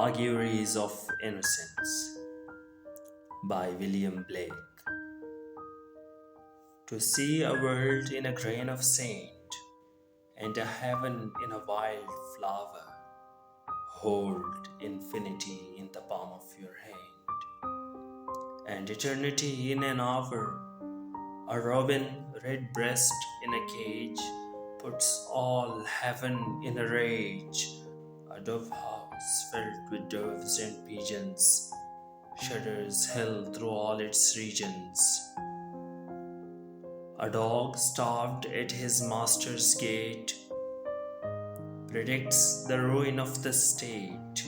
Auguries of Innocence by William Blake. To see a world in a grain of sand and a heaven in a wild flower, hold infinity in the palm of your hand, and eternity in an hour. A robin red-breast in a cage puts all heaven in a rage. A dove house filled with doves and pigeons shudders hell through all its regions. A dog starved at his master's gate predicts the ruin of the state.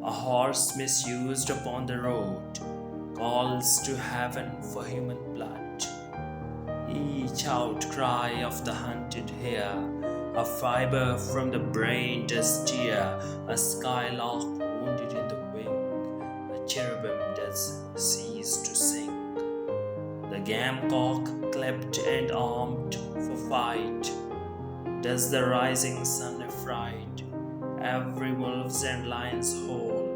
A horse misused upon the road calls to heaven for human blood. Each outcry of the hunted hare, a fiber from the brain does tear, a skylark wounded in the wing, a cherubim does cease to sing. The gamecock clipped and armed for fight, does the rising sun affright, every wolf's and lion's hole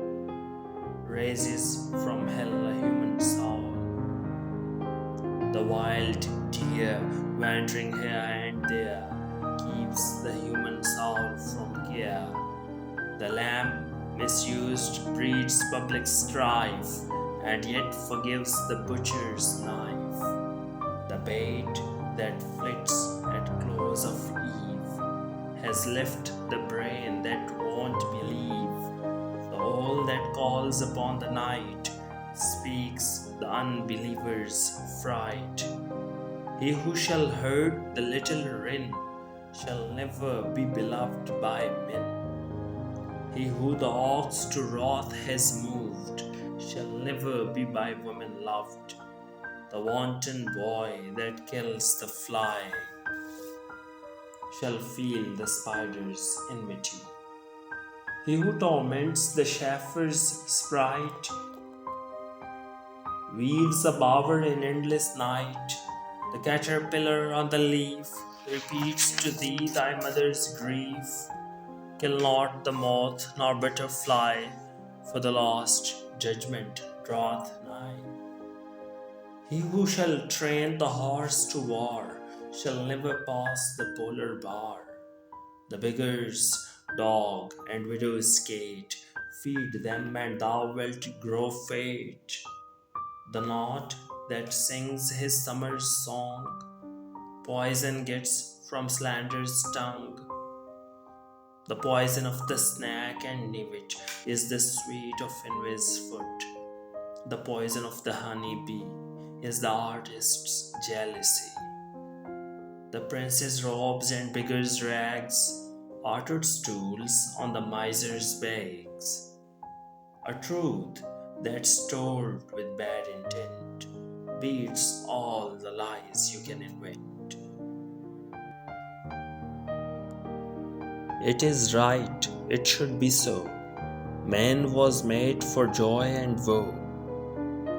raises from hell a human soul. The wild deer wandering here and there keeps the human soul from care. The lamb misused breeds public strife and yet forgives the butcher's knife. The bait that flits at close of eve has left the brain that won't believe. The owl that calls upon the night speaks the unbeliever's fright. He who shall herd the little wren shall never be beloved by men. He who the ox to wrath has moved shall never be by women loved. The wanton boy that kills the fly shall feel the spider's enmity. He who torments the chaffer's sprite weaves a bower in endless night. The caterpillar on the leaf repeats to thee thy mother's grief. Kill not the moth nor butterfly, for the last judgment draweth nigh. He who shall train the horse to war shall never pass the polar bar. The beggar's dog and widow's cat, feed them and thou wilt grow fat. The knot that sings his summer's song, poison gets from slander's tongue. The poison of the snake and nivet is the sweet of envy's foot. The poison of the honey bee is the artist's jealousy. The prince's robes and beggar's rags are stools on the miser's bags. A truth that's told with bad intent beats all the lies you can invent. It is right, it should be so. Man was made for joy and woe,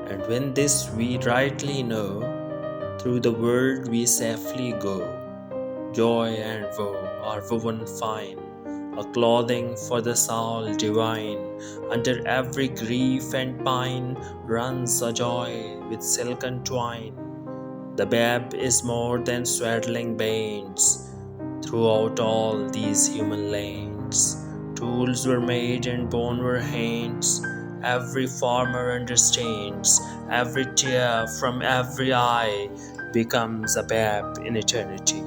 and when this we rightly know, through the world we safely go. Joy and woe are woven fine, a clothing for the soul divine. Under every grief and pine runs a joy with silken twine. The babe is more than swaddling bands throughout all these human lands. Tools were made and bone were hands. Every farmer understands, every tear from every eye becomes a babe in eternity.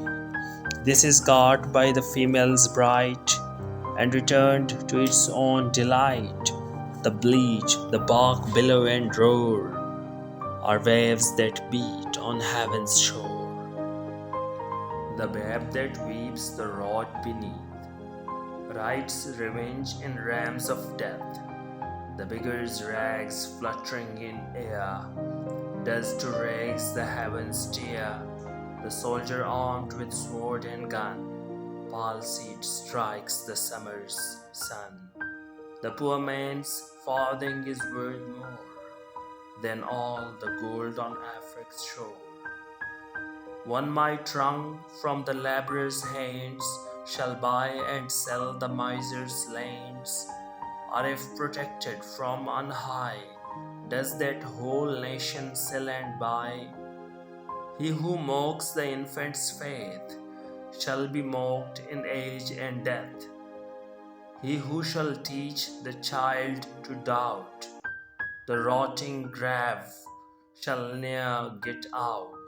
This is caught by the female's bright and returned to its own delight. The bleach, the bark billow and roar are waves that beat on heaven's shore. The babe that weeps the rod beneath rides revenge in rams of death. The beggar's rags fluttering in air does to rags the heavens tear. The soldier armed with sword and gun palsied strikes the summer's sun. The poor man's farthing is worth more than all the gold on Afric's shore. One mite wrung from the laborer's hands shall buy and sell the miser's lands. or if protected from on high, does that whole nation still and by? He who mocks the infant's faith shall be mocked in age and death. He who shall teach the child to doubt, the rotting grave shall ne'er get out.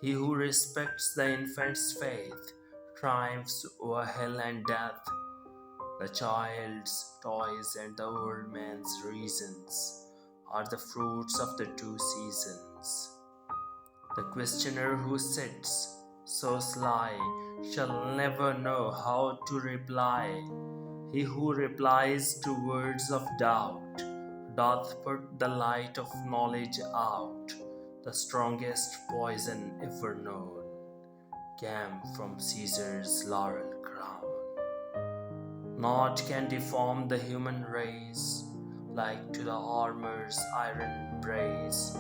He who respects the infant's faith triumphs over hell and death. The child's toys and the old man's reasons are the fruits of the two seasons. The questioner who sits so sly shall never know how to reply. He who replies to words of doubt doth put the light of knowledge out. The strongest poison ever known came from Caesar's laurel crown. Naught can deform the human race like to the armor's iron brace,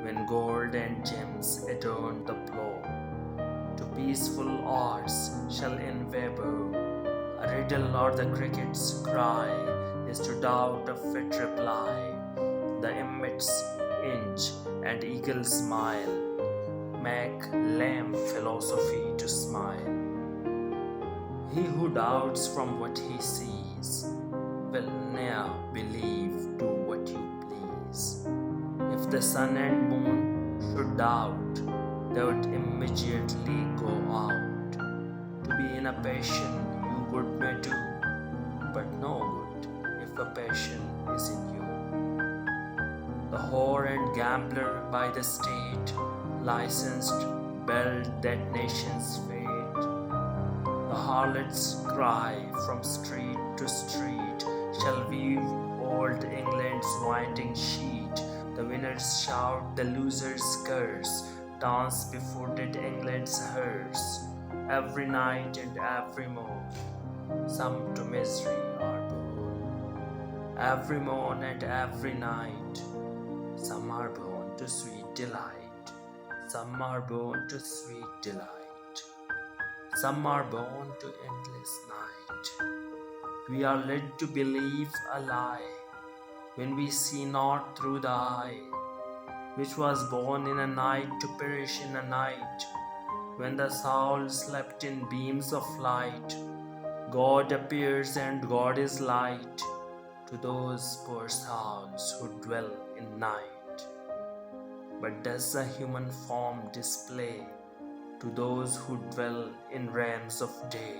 when gold and gems adorn the plough. To peaceful arts shall endeavor, a riddle or the cricket's cry is to doubt a fit reply. The emmet's inch and eagle's smile make lame philosophy to smile. He who doubts from what he sees will ne'er believe, do what you please. If the sun and moon should doubt, they would immediately go out. To be in a passion you good may do, but no good if a passion is in you. The whore and gambler by the state licensed belled that nation's fate. The harlot's cry from street to street shall weave old England's winding sheet. The winners shout the loser's curse, dance befooted England's hearse. Every night and every morn, some to misery are born. Every morn and every night, some are born to sweet delight. Some are born to sweet delight. Some are born to endless night. We are led to believe a lie when we see not through the eye, which was born in a night to perish in a night. When the soul slept in beams of light, God appears and God is light to those poor souls who dwell in night. But does a human form display to those who dwell in realms of day?